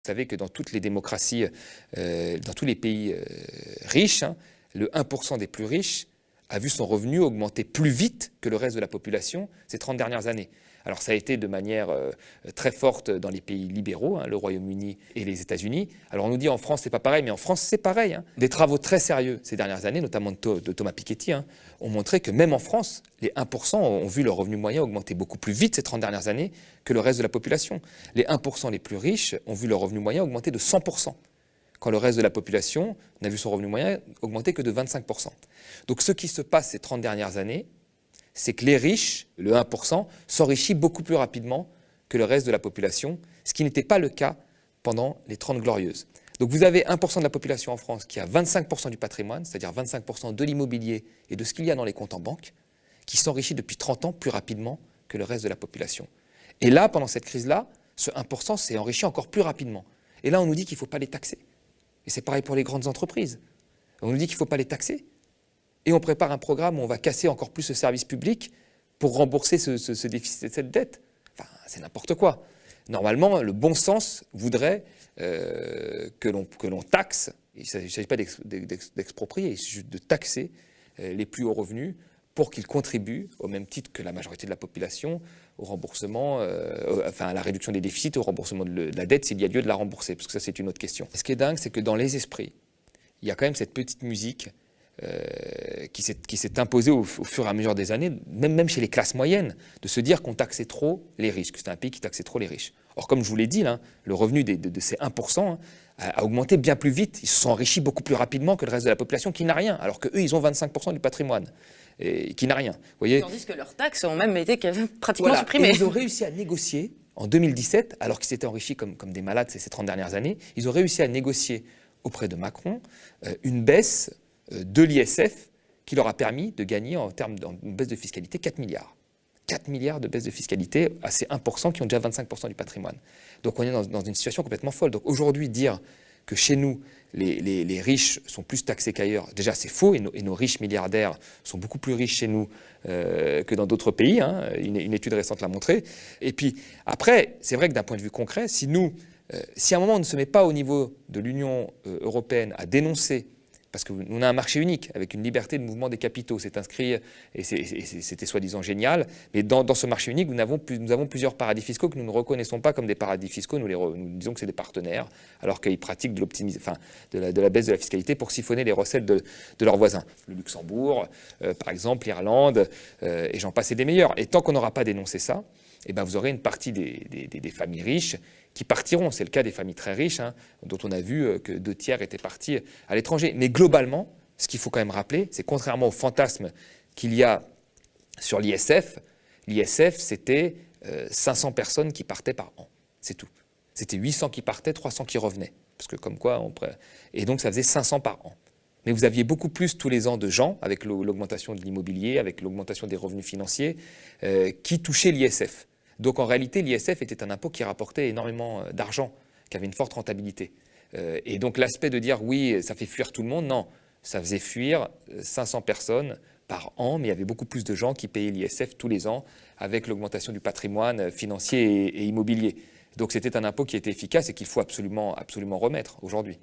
Vous savez que dans toutes les démocraties, dans tous les pays riches, le 1% des plus riches a vu son revenu augmenter plus vite que le reste de la population ces 30 dernières années. Alors ça a été de manière très forte dans les pays libéraux, le Royaume-Uni et les États-Unis. Alors on nous dit en France c'est pas pareil, mais en France c'est pareil. Des travaux très sérieux ces dernières années, notamment de Thomas Piketty, ont montré que même en France, les 1% ont vu leur revenu moyen augmenter beaucoup plus vite ces 30 dernières années que le reste de la population. Les 1% les plus riches ont vu leur revenu moyen augmenter de 100%. Quand le reste de la population n'a vu son revenu moyen augmenter que de 25%. Donc ce qui se passe ces 30 dernières années, c'est que les riches, le 1%, s'enrichissent beaucoup plus rapidement que le reste de la population, ce qui n'était pas le cas pendant les 30 glorieuses. Donc vous avez 1% de la population en France qui a 25% du patrimoine, c'est-à-dire 25% de l'immobilier et de ce qu'il y a dans les comptes en banque, qui s'enrichit depuis 30 ans plus rapidement que le reste de la population. Et là, pendant cette crise-là, ce 1% s'est enrichi encore plus rapidement. Et là, on nous dit qu'il ne faut pas les taxer. Et c'est pareil pour les grandes entreprises. On nous dit qu'il ne faut pas les taxer. Et on prépare un programme où on va casser encore plus ce service public pour rembourser ce déficit, cette dette. Enfin, c'est n'importe quoi. Normalement, le bon sens voudrait que l'on taxe. Il ne s'agit pas d'exproprier, il s'agit de taxer les plus hauts revenus pour qu'ils contribuent, au même titre que la majorité de la population, au remboursement, à la réduction des déficits, au remboursement de la dette s'il y a lieu de la rembourser, parce que ça c'est une autre question. Ce qui est dingue, c'est que dans les esprits, il y a quand même cette petite musique qui s'est imposée au fur et à mesure des années, même chez les classes moyennes, de se dire qu'on taxait trop les riches, que c'était un pays qui taxait trop les riches. Or, comme je vous l'ai dit, là, le revenu de ces 1% a augmenté bien plus vite. Ils se sont enrichis beaucoup plus rapidement que le reste de la population qui n'a rien, alors qu'eux, ils ont 25% du patrimoine. Et qui n'a rien. Vous voyez, tandis que leurs taxes ont même été pratiquement supprimées. Et ils ont réussi à négocier, en 2017, alors qu'ils s'étaient enrichis comme des malades ces 30 dernières années, ils ont réussi à négocier auprès de Macron une baisse de l'ISF qui leur a permis de gagner en termes de baisse de fiscalité 4 milliards. 4 milliards de baisse de fiscalité à ces 1% qui ont déjà 25% du patrimoine. Donc on est dans une situation complètement folle. Donc aujourd'hui, dire que chez nous, les riches sont plus taxés qu'ailleurs, déjà c'est faux, et nos riches milliardaires sont beaucoup plus riches chez nous que dans d'autres pays, une étude récente l'a montré. Et puis après, c'est vrai que d'un point de vue concret, si à un moment on ne se met pas au niveau de l'Union européenne à dénoncer, parce qu'on a un marché unique avec une liberté de mouvement des capitaux, c'est inscrit et c'était soi-disant génial, mais dans ce marché unique, nous avons plusieurs paradis fiscaux que nous ne reconnaissons pas comme des paradis fiscaux, nous disons que c'est des partenaires, alors qu'ils pratiquent de la baisse de la fiscalité pour siphonner les recettes de leurs voisins. Le Luxembourg, par exemple, l'Irlande, et j'en passe et des meilleurs. Et tant qu'on n'aura pas dénoncé ça, eh ben vous aurez une partie des familles riches qui partiront. C'est le cas des familles très riches, dont on a vu que 2 tiers étaient partis à l'étranger. Mais globalement, ce qu'il faut quand même rappeler, c'est contrairement au fantasme qu'il y a sur l'ISF, c'était 500 personnes qui partaient par an. C'est tout. C'était 800 qui partaient, 300 qui revenaient. Parce que comme quoi, et donc ça faisait 500 par an. Mais vous aviez beaucoup plus tous les ans de gens, avec l'augmentation de l'immobilier, avec l'augmentation des revenus financiers, qui touchaient l'ISF. Donc en réalité, l'ISF était un impôt qui rapportait énormément d'argent, qui avait une forte rentabilité. Et donc l'aspect de dire oui, ça fait fuir tout le monde, non, ça faisait fuir 500 personnes par an, mais il y avait beaucoup plus de gens qui payaient l'ISF tous les ans avec l'augmentation du patrimoine financier et immobilier. Donc c'était un impôt qui était efficace et qu'il faut absolument remettre aujourd'hui.